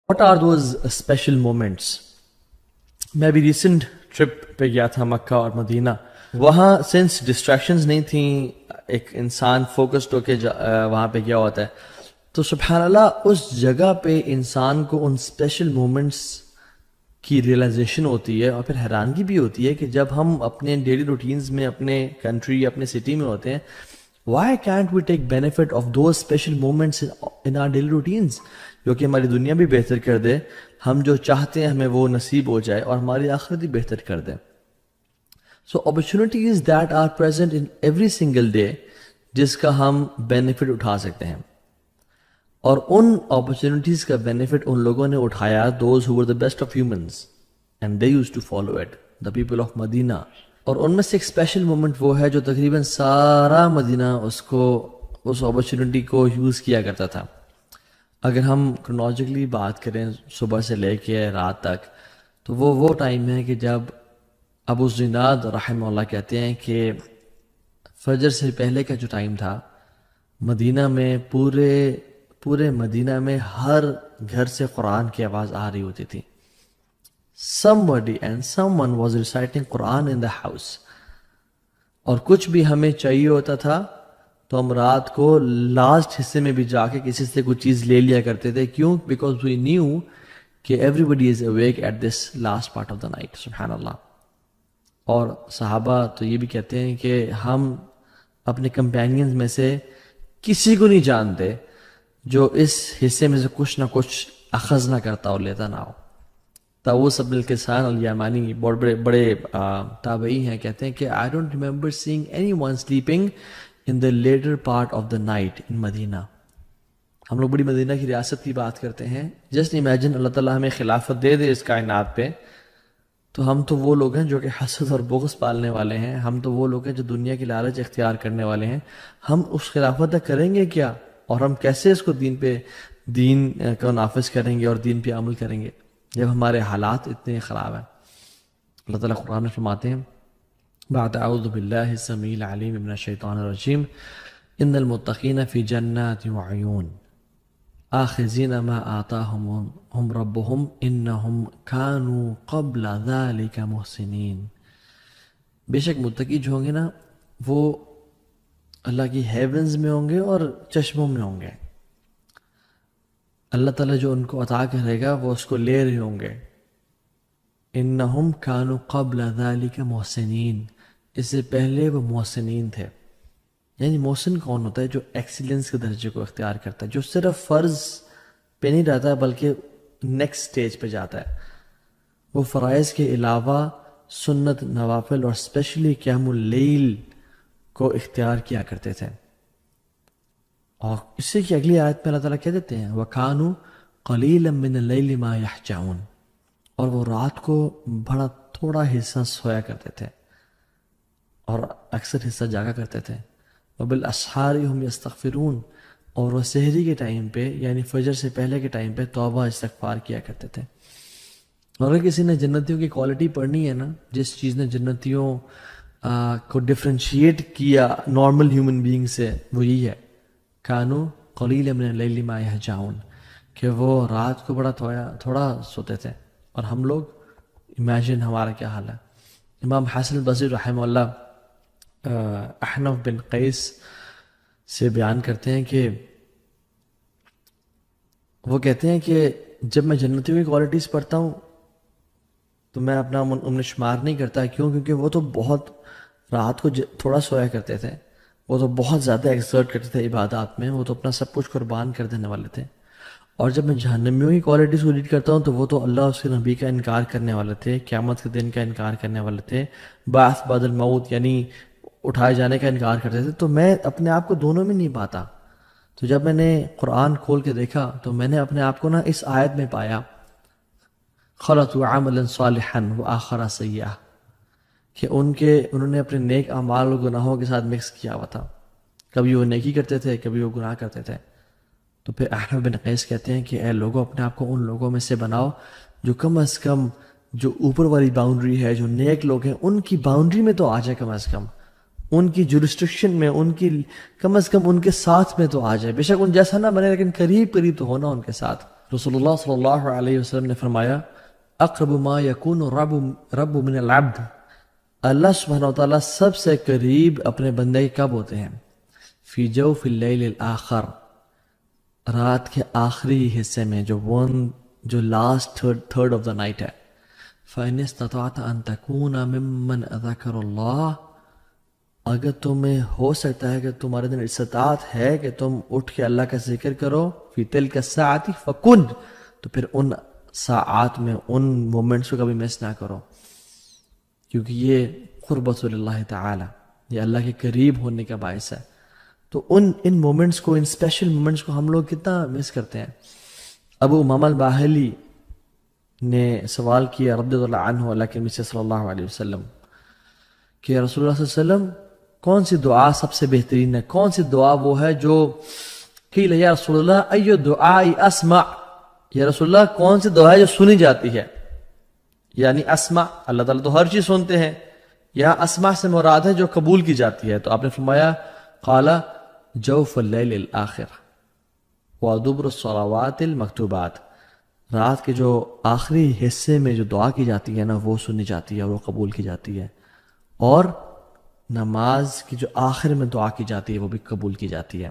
What are those special moments? میں بھی recent trip پہ گیا تھا مکہ اور مدینہ. وہاں سنس ڈسٹریکشنز نہیں تھیں, ایک انسان فوکسڈ ہو کے وہاں پہ گیا ہوتا ہے, تو سبحان اللہ اس جگہ پہ انسان کو ان اسپیشل مومنٹس کی ریئلائزیشن ہوتی ہے, اور پھر حیرانگی بھی ہوتی ہے کہ جب ہم اپنے ڈیلی روٹینز میں اپنے کنٹری اپنے سٹی میں ہوتے ہیں, why can't we take benefit of those special moments in our daily routines, جو کہ ہماری دنیا بھی بہتر کر دے, ہم جو چاہتے ہیں ہمیں وہ نصیب ہو جائے, اور ہماری آخرت بھی بہتر کر دے. So opportunities that are present in every single day, جس کا ہم بینیفٹ اٹھا سکتے ہیں, اور ان اپرچونیٹیز کا بینیفٹ ان لوگوں نے اٹھایا, those who were the best of humans and they used to follow it, the people of Medina. اور ان میں سے ایک اسپیشل مومنٹ وہ ہے جو تقریباً سارا مدینہ اس اپرچونیٹی کو یوز کیا کرتا تھا. اگر ہم کرونالوجیکلی بات کریں صبح سے لے کے رات تک, تو وہ ٹائم ہے کہ جب ابو زناد رحمہ اللہ کہتے ہیں کہ فجر سے پہلے کا جو ٹائم تھا, مدینہ میں پورے مدینہ میں ہر گھر سے قرآن کی آواز آ رہی ہوتی تھی. Somebody and someone was reciting Quran in the house. اور کچھ بھی ہمیں چاہیے ہوتا تھا تو ہم رات کو لاسٹ حصے میں بھی جا کے کسی سے کوئی چیز لے لیا کرتے تھے. کیوں؟ بیکاز وی نیو کہ everybody is awake at this last part of the night. سبحان اللہ. اور صحابہ تو یہ بھی کہتے ہیں کہ ہم اپنے کمپینینز میں سے کسی کو نہیں جانتے جو اس حصے میں سے کچھ نہ کچھ اخذ نہ کرتا اور لیتا نہ ہو. طاووس بن کیسان الیمانی بہت بڑے تابعی ہیں, کہتے ہیں کہ I don't remember seeing anyone sleeping in the later part of the night in مدینہ. ہم لوگ بڑی مدینہ کی ریاست کی بات کرتے ہیں. جسٹ امیجن اللہ تعالیٰ ہمیں خلافت دے دے اس کائنات پہ, تو ہم تو وہ لوگ ہیں جو کہ حسد اور بغض پالنے والے ہیں, ہم تو وہ لوگ ہیں جو دنیا کی لالچ اختیار کرنے والے ہیں. ہم اس خلافت تک کریں گے کیا, اور ہم کیسے اس کو دین کو نافذ کریں گے اور دین پہ عمل کریں گے جب ہمارے حالات اتنے خراب ہیں. اللہ تعالیٰ قرآن میں فرماتے ہیں بعد اعوذ باللہ السمیع العلیم من الشیطان الرجیم ان المتقین فی جنات وعیون آخذین ما آتاہم ربہم انہم کانوا قبل ذلک محسنین. بے شک متقی جو ہوں گے نا, وہ اللہ کی ہیونز میں ہوں گے اور چشموں میں ہوں گے. اللہ تعالیٰ جو ان کو عطا کرے گا وہ اس کو لے رہے ہوں گے. انہم کانوا قبل ذلک محسنین, اس سے پہلے وہ محسنین تھے. یعنی محسن کون ہوتا ہے؟ جو ایکسیلنس کے درجے کو اختیار کرتا ہے, جو صرف فرض پہ نہیں رہتا بلکہ نیکسٹ سٹیج پہ جاتا ہے. وہ فرائض کے علاوہ سنت, نوافل اور اسپیشلی قیام اللیل کو اختیار کیا کرتے تھے. اور اسی کی اگلی آیت میں اللہ تعالیٰ کہہ دیتے ہیں وَكَانُوا قَلِيلًا مِّنَ اللَّيْلِ مَا يَحْجَعُونَ, اور وہ رات کو بڑا تھوڑا حصہ سویا کرتے تھے اور اکثر حصہ جاگا کرتے تھے. وَبِالْأَسْحَارِ هُمْ يَسْتَغْفِرُونَ, اور وہ سحری کے ٹائم پہ یعنی فجر سے پہلے کے ٹائم پہ توبہ استغفار کیا کرتے تھے. اور اگر کسی نے جنتیوں کی کوالٹی پڑھنی ہے نا, جس چیز نے جنتیوں کو ڈفرینشیٹ کیا نارمل ہیومن بینگ سے, وہ یہی ہے کانوا قلیلا من اللیل ما یہجعون, کہ وہ رات کو بڑا تھوڑا سوتے تھے. اور ہم لوگ امیجن ہمارا کیا حال ہے. امام حسن البصری رحمہ اللہ احنف بن قیس سے بیان کرتے ہیں کہ وہ کہتے ہیں کہ جب میں جنتیوں کی کوالٹیز پڑھتا ہوں تو میں اپنا ان شمار نہیں کرتا. کیوں؟ کیونکہ وہ تو بہت رات کو تھوڑا سویا کرتے تھے, وہ تو بہت زیادہ ایکسرٹ کرتے تھے عبادات میں, وہ تو اپنا سب کچھ قربان کر دینے والے تھے. اور جب میں جہنمیوں کی کوالٹیز کو ریڈ کرتا ہوں تو وہ تو اللہ اس کے نبی کا انکار کرنے والے تھے, قیامت کے دن کا انکار کرنے والے تھے, بعث بعد الموت یعنی اٹھائے جانے کا انکار کرتے تھے. تو میں اپنے آپ کو دونوں میں نہیں پاتا. تو جب میں نے قرآن کھول کے دیکھا تو میں نے اپنے آپ کو نا اس آیت میں پایا خلطوا عملا صالحا وآخر سیئا, کہ انہوں نے اپنے نیک اعمال اور گناہوں کے ساتھ مکس کیا ہوا تھا. کبھی وہ نیکی کرتے تھے, کبھی وہ گناہ کرتے تھے. تو پھر احنف بن قیس کہتے ہیں کہ اے لوگوں, اپنے آپ کو ان لوگوں میں سے بناؤ جو کم از کم جو اوپر والی باؤنڈری ہے, جو نیک لوگ ہیں ان کی باؤنڈری میں تو آ جائے, کم از کم ان کی جورسٹرکشن میں, ان کی کم از کم ان کے ساتھ میں تو آ جائے. بے شک ان جیسا نہ بنے لیکن قریب تو ہونا ان کے ساتھ. رسول اللہ صلی اللہ علیہ وسلم نے فرمایا اقرب ما یکون رب من العبد، اللہ سبحانہ وتعالیٰ سب سے قریب اپنے بندے کے کب ہوتے ہیں؟ فی جوف اللیل الآخر، رات کے آخری حصے میں، جو last third of the night ہے. فَإِنِ اسْتَطَعْتَ أَن تَكُونَ مِمَّنْ ذَكَرَ اللَّهَ، اگر تمہیں ہو سکتا ہے کہ تمہارے دن استطاعت ہے کہ تم اٹھ کے اللہ کا ذکر کرو فی تلک الساعۃ فکن، تو پھر ان ساعات میں ان مومنٹس کو کبھی مس نہ کرو، کیونکہ یہ قربت اللہ تعالی، یہ اللہ کے قریب ہونے کا باعث ہے. تو ان مومنٹس کو، ان اسپیشل مومنٹس کو ہم لوگ کتنا مس کرتے ہیں. ابو امامہ الباہلی نے سوال کیا رضی اللہ عنہ اللہ کے نبی صلی اللہ علیہ وسلم کہ رسول اللہ صلی اللہ علیہ وسلم کون سی دعا سب سے بہترین ہے، کون سی دعا وہ ہے جو قیل یا رسول اللہ ای دعائی اسمع، یا رسول اللہ کون سی دعا ہے جو سنی جاتی ہے؟ یعنی اسمع، اللہ تعالیٰ تو ہر چیز سنتے ہیں، یا اسمع سے مراد ہے جو قبول کی جاتی ہے. تو آپ نے فرمایا قال جوف اللیل الآخر ودبر الصلوات المکتوبات، رات کے جو آخری حصے میں جو دعا کی جاتی ہے نا وہ سنی جاتی ہے اور وہ قبول کی جاتی ہے، اور نماز کی جو آخر میں دعا کی جاتی ہے وہ بھی قبول کی جاتی ہے.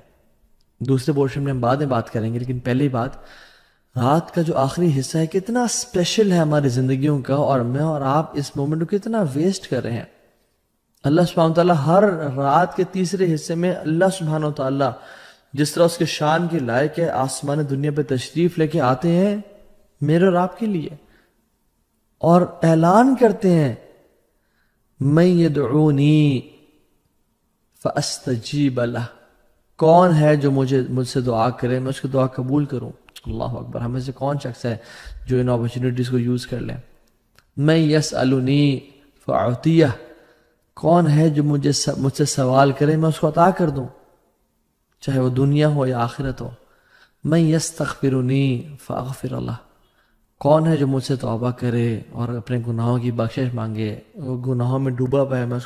دوسرے پورشن میں ہم بعد میں بات کریں گے، لیکن پہلی بات، رات کا جو آخری حصہ ہے کتنا اسپیشل ہے ہماری زندگیوں کا، اور میں اور آپ اس مومنٹ کو کتنا ویسٹ کر رہے ہیں. اللہ سبحانہ وتعالیٰ ہر رات کے تیسرے حصے میں اللہ سبحانہ وتعالیٰ جس طرح اس کے شان کے لائق ہے آسمان دنیا پہ تشریف لے کے آتے ہیں میرے اور آپ کے لیے، اور اعلان کرتے ہیں من یدعونی فاستجیب لہ، کون ہے جو مجھ سے دعا کرے میں اس کی دعا قبول کروں. اللہ اکبر، ہمیں سے کون شخص ہے جو ان اپرچونیٹیز کو یوز کر لیں. من یسألنی فاعطیہ، کون ہے جو مجھ سے سوال کرے میں اس کو عطا کر دوں، چاہے وہ دنیا ہو یا آخرت ہو. من یستغفرنی فاغفر لہ، کون ہے جو مجھ سے توبہ کرے اور اپنے گناہوں کی بخشش مانگے، وہ گناہوں میں ڈوبا ہوا ہے میں اس